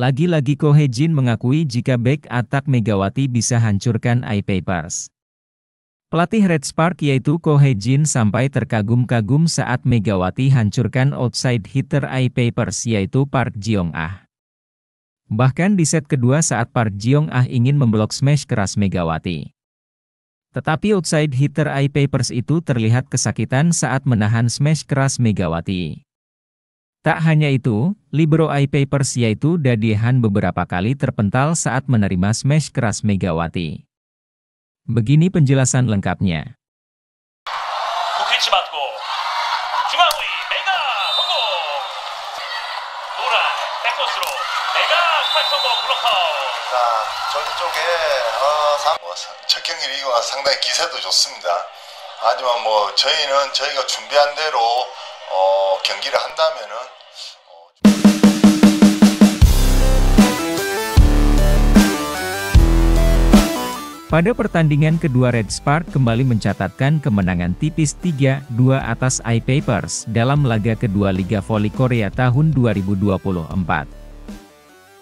Lagi-lagi Ko Hee-jin mengakui jika back attack Megawati bisa hancurkan Eye Papers. Pelatih Red Spark yaitu Ko Hee-jin sampai terkagum-kagum saat Megawati hancurkan outside hitter Eye Papers yaitu Park Jeong-ah. Bahkan di set kedua saat Park Jeong-ah ingin memblok smash keras Megawati. Tetapi outside hitter Eye Papers itu terlihat kesakitan saat menahan smash keras Megawati. Tak hanya itu, libero Eye Papers yaitu Dadiehan beberapa kali terpental saat menerima smash keras Megawati. Begini penjelasan lengkapnya. 저기 쪽에 첫 경기 리그가 상당히 기세도 좋습니다. 하지만 뭐 저희가 준비한 대로 경기를 한다면은 Pada pertandingan kedua Red Spark kembali mencatatkan kemenangan tipis 3-2 atas Eye Papers dalam laga kedua Liga Voli Korea tahun 2024.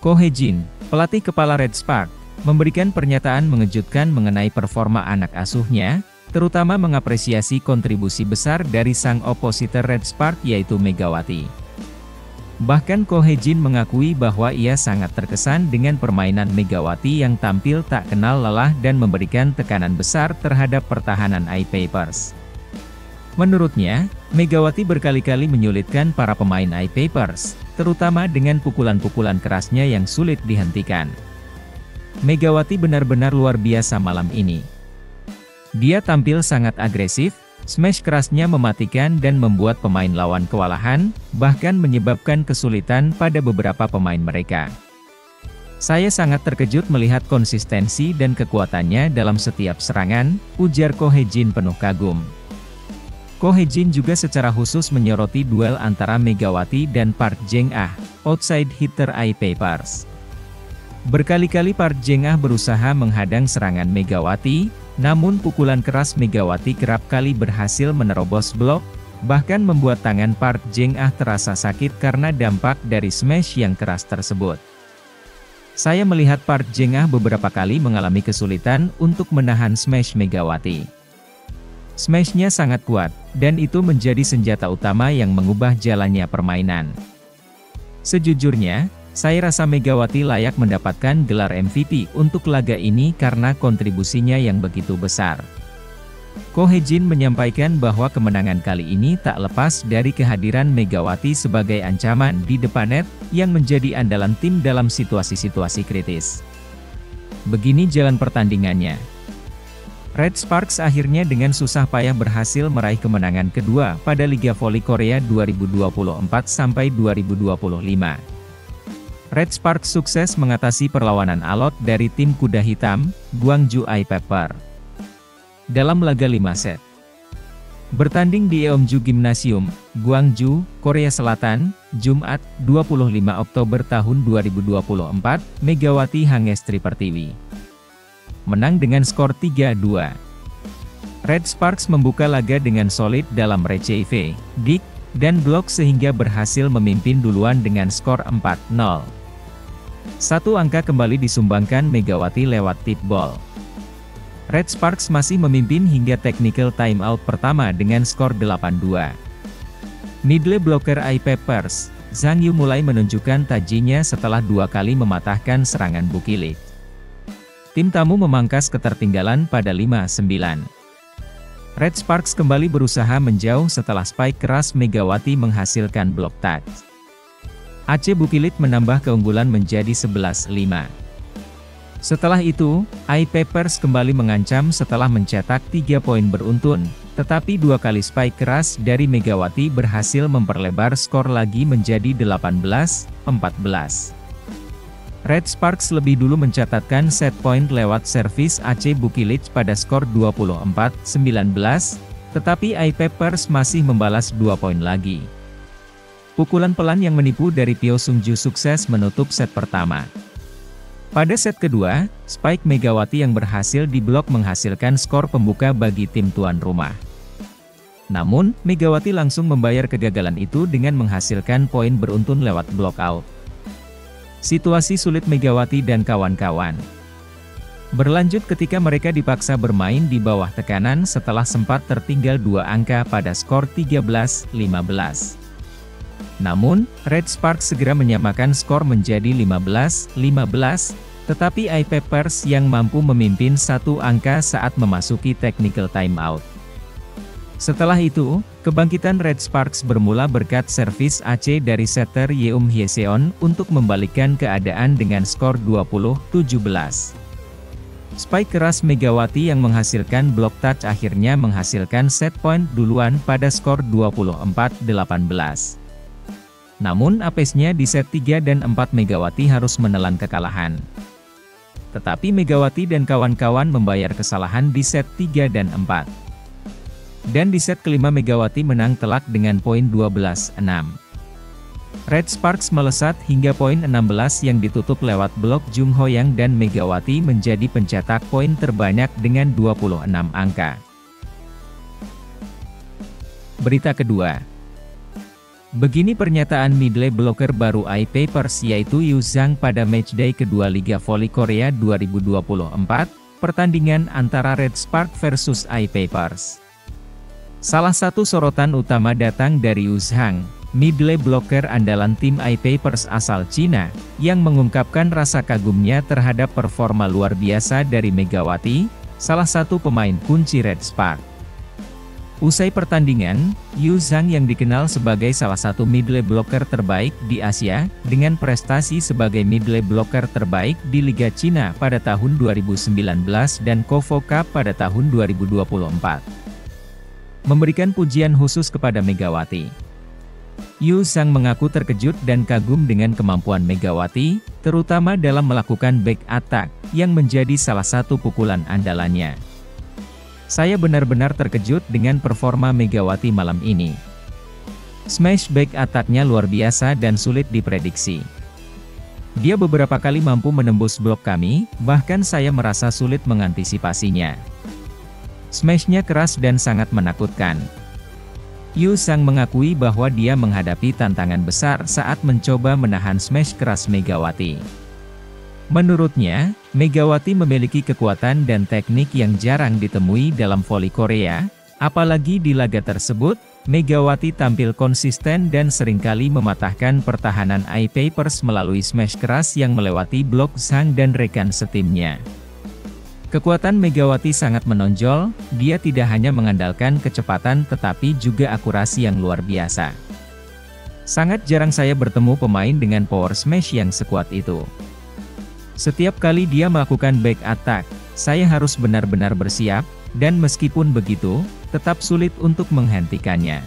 Ko Hee-jin, pelatih kepala Red Spark, memberikan pernyataan mengejutkan mengenai performa anak asuhnya, terutama mengapresiasi kontribusi besar dari sang opositor Red Spark yaitu Megawati. Bahkan Ko Hee-jin mengakui bahwa ia sangat terkesan dengan permainan Megawati yang tampil tak kenal lelah dan memberikan tekanan besar terhadap pertahanan Eye Papers. Menurutnya, Megawati berkali-kali menyulitkan para pemain Eye Papers, terutama dengan pukulan-pukulan kerasnya yang sulit dihentikan. Megawati benar-benar luar biasa malam ini. Dia tampil sangat agresif, smash kerasnya mematikan dan membuat pemain lawan kewalahan, bahkan menyebabkan kesulitan pada beberapa pemain mereka. Saya sangat terkejut melihat konsistensi dan kekuatannya dalam setiap serangan, ujar Ko Hee-jin penuh kagum. Ko Hee-jin juga secara khusus menyoroti duel antara Megawati dan Park Jeong-ah, outside hitter Eye Papers. Berkali-kali Park Jeong-ah berusaha menghadang serangan Megawati, namun pukulan keras Megawati kerap kali berhasil menerobos blok, bahkan membuat tangan Park Jeong-ah terasa sakit karena dampak dari smash yang keras tersebut. Saya melihat Park Jeong-ah beberapa kali mengalami kesulitan untuk menahan smash Megawati. Smashnya sangat kuat, dan itu menjadi senjata utama yang mengubah jalannya permainan. Sejujurnya, saya rasa Megawati layak mendapatkan gelar MVP untuk laga ini karena kontribusinya yang begitu besar. Ko Hee-jin menyampaikan bahwa kemenangan kali ini tak lepas dari kehadiran Megawati sebagai ancaman di depan net, yang menjadi andalan tim dalam situasi-situasi kritis. Begini jalan pertandingannya. Red Sparks akhirnya dengan susah payah berhasil meraih kemenangan kedua pada Liga Voli Korea 2024-2025. Red Sparks sukses mengatasi perlawanan alot dari tim kuda hitam, Gwangju Eye Paper, dalam laga 5 set. Bertanding di Yeomju Gymnasium, Gwangju, Korea Selatan, Jumat, 25 Oktober tahun 2024, Megawati Hangestri Pertiwi menang dengan skor 3-2. Red Sparks membuka laga dengan solid dalam receive, dig, dan blok sehingga berhasil memimpin duluan dengan skor 4-0. Satu angka kembali disumbangkan Megawati lewat tip ball. Red Sparks masih memimpin hingga technical timeout pertama dengan skor 8-2. Middle blocker Eye Papers, Zhang Yu mulai menunjukkan tajinya setelah 2 kali mematahkan serangan Bukilit. Tim tamu memangkas ketertinggalan pada 5-9. Red Sparks kembali berusaha menjauh setelah spike keras Megawati menghasilkan block touch. Aceh Bukilit menambah keunggulan menjadi 11-5. Setelah itu, Eye Papers kembali mengancam setelah mencetak 3 poin beruntun, tetapi 2 kali spike keras dari Megawati berhasil memperlebar skor lagi menjadi 18-14. Red Sparks lebih dulu mencatatkan set point lewat servis Aceh Bukilit pada skor 24-19, tetapi Eye Papers masih membalas 2 poin lagi. Pukulan pelan yang menipu dari Pyo Sung-ju sukses menutup set pertama. Pada set kedua, spike Megawati yang berhasil diblok menghasilkan skor pembuka bagi tim tuan rumah. Namun, Megawati langsung membayar kegagalan itu dengan menghasilkan poin beruntun lewat block out. Situasi sulit Megawati dan kawan-kawan berlanjut ketika mereka dipaksa bermain di bawah tekanan setelah sempat tertinggal 2 angka pada skor 13-15. Namun, Red Sparks segera menyamakan skor menjadi 15-15, tetapi I-Papers yang mampu memimpin 1 angka saat memasuki technical timeout. Setelah itu, kebangkitan Red Sparks bermula berkat servis AC dari setter Yeum Hyeseon untuk membalikkan keadaan dengan skor 20-17. Spike keras Megawati yang menghasilkan block touch akhirnya menghasilkan set point duluan pada skor 24-18. Namun apesnya di set 3 dan 4 Megawati harus menelan kekalahan. Tetapi Megawati dan kawan-kawan membayar kesalahan di set 3 dan 4. Dan di set kelima Megawati menang telak dengan poin 12-6. Red Sparks melesat hingga poin 16 yang ditutup lewat blok Jung Hoyang dan Megawati menjadi pencetak poin terbanyak dengan 26 angka. Berita kedua. Begini pernyataan middle blocker baru I-Papers yaitu Yu Zhang pada matchday kedua Liga Voli Korea 2024, pertandingan antara Red Spark versus I-Papers. Salah satu sorotan utama datang dari Yu Zhang, middle blocker andalan tim I-Papers asal Cina, yang mengungkapkan rasa kagumnya terhadap performa luar biasa dari Megawati, salah satu pemain kunci Red Spark. Usai pertandingan, Yu Zhang yang dikenal sebagai salah satu middle blocker terbaik di Asia, dengan prestasi sebagai middle blocker terbaik di Liga Cina pada tahun 2019 dan KOFO Cup pada tahun 2024. Memberikan pujian khusus kepada Megawati. Yu Zhang mengaku terkejut dan kagum dengan kemampuan Megawati, terutama dalam melakukan back attack, yang menjadi salah satu pukulan andalannya. Saya benar-benar terkejut dengan performa Megawati malam ini. Smash back attack-nya luar biasa dan sulit diprediksi. Dia beberapa kali mampu menembus blok kami, bahkan saya merasa sulit mengantisipasinya. Smash-nya keras dan sangat menakutkan. Yu Zhang mengakui bahwa dia menghadapi tantangan besar saat mencoba menahan smash keras Megawati. Menurutnya, Megawati memiliki kekuatan dan teknik yang jarang ditemui dalam voli Korea, apalagi di laga tersebut, Megawati tampil konsisten dan seringkali mematahkan pertahanan I-Papers melalui smash keras yang melewati blok Zhang dan rekan setimnya. Kekuatan Megawati sangat menonjol, dia tidak hanya mengandalkan kecepatan tetapi juga akurasi yang luar biasa. Sangat jarang saya bertemu pemain dengan power smash yang sekuat itu. Setiap kali dia melakukan back attack, saya harus benar-benar bersiap, dan meskipun begitu, tetap sulit untuk menghentikannya.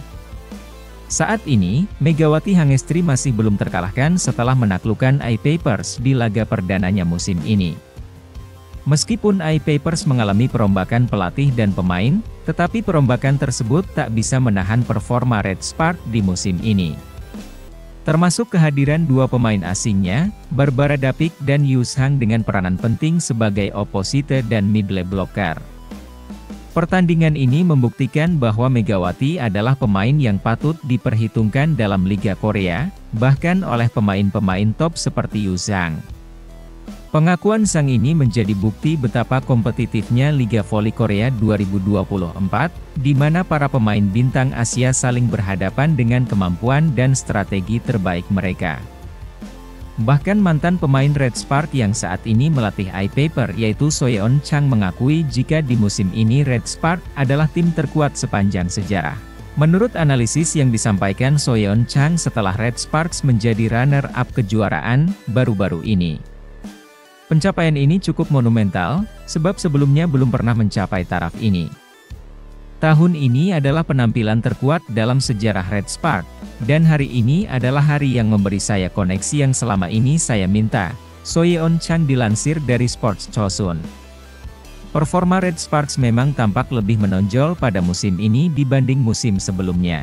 Saat ini, Megawati Hangestri masih belum terkalahkan setelah menaklukkan I-Papers di laga perdananya musim ini. Meskipun I-Papers mengalami perombakan pelatih dan pemain, tetapi perombakan tersebut tak bisa menahan performa Red Spark di musim ini. Termasuk kehadiran 2 pemain asingnya, Barbara Dapik dan Yu Zhang dengan peranan penting sebagai opposite dan middle blocker. Pertandingan ini membuktikan bahwa Megawati adalah pemain yang patut diperhitungkan dalam Liga Korea, bahkan oleh pemain-pemain top seperti Yu Zhang. Pengakuan Zhang ini menjadi bukti betapa kompetitifnya Liga Voli Korea 2024, di mana para pemain bintang Asia saling berhadapan dengan kemampuan dan strategi terbaik mereka. Bahkan mantan pemain Red Spark yang saat ini melatih I-Paper yaitu Soyeon Chang mengakui jika di musim ini Red Spark adalah tim terkuat sepanjang sejarah. Menurut analisis yang disampaikan Soyeon Chang setelah Red Sparks menjadi runner-up kejuaraan baru-baru ini. Pencapaian ini cukup monumental, sebab sebelumnya belum pernah mencapai taraf ini. Tahun ini adalah penampilan terkuat dalam sejarah Red Spark, dan hari ini adalah hari yang memberi saya koneksi yang selama ini saya minta, Soyeon Chang dilansir dari Sports Chosun. Performa Red Sparks memang tampak lebih menonjol pada musim ini dibanding musim sebelumnya.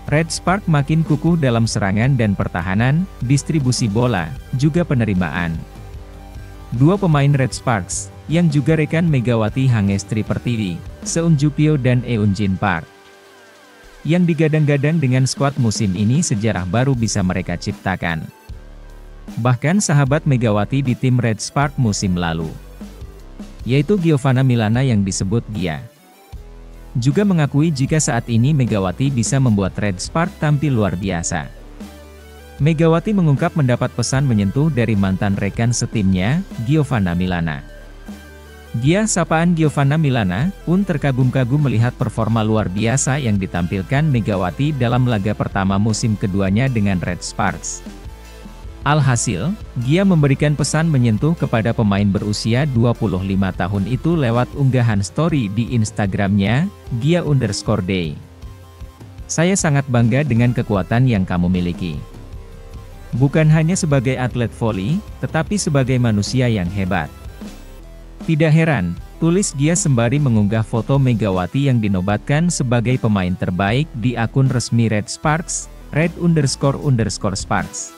Red Spark makin kukuh dalam serangan dan pertahanan, distribusi bola, juga penerimaan. 2 pemain Red Sparks, yang juga rekan Megawati Hangestri Pertiwi, Seun Jupyo dan Eun Jin Park, yang digadang-gadang dengan skuad musim ini sejarah baru bisa mereka ciptakan. bahkan sahabat Megawati di tim Red Spark musim lalu, yaitu Giovanna Milana yang disebut Gia, juga mengakui jika saat ini Megawati bisa membuat Red Spark tampil luar biasa. Megawati mengungkap mendapat pesan menyentuh dari mantan rekan setimnya, Giovanna Milana. Gia, sapaan Giovanna Milana, pun terkagum-kagum melihat performa luar biasa yang ditampilkan Megawati dalam laga pertama musim keduanya dengan Red Sparks. Alhasil, Gia memberikan pesan menyentuh kepada pemain berusia 25 tahun itu lewat unggahan story di Instagramnya, Gia_day. Saya sangat bangga dengan kekuatan yang kamu miliki. Bukan hanya sebagai atlet voli, tetapi sebagai manusia yang hebat. Tidak heran, tulis Gia sembari mengunggah foto Megawati yang dinobatkan sebagai pemain terbaik di akun resmi Red Sparks, red__sparks.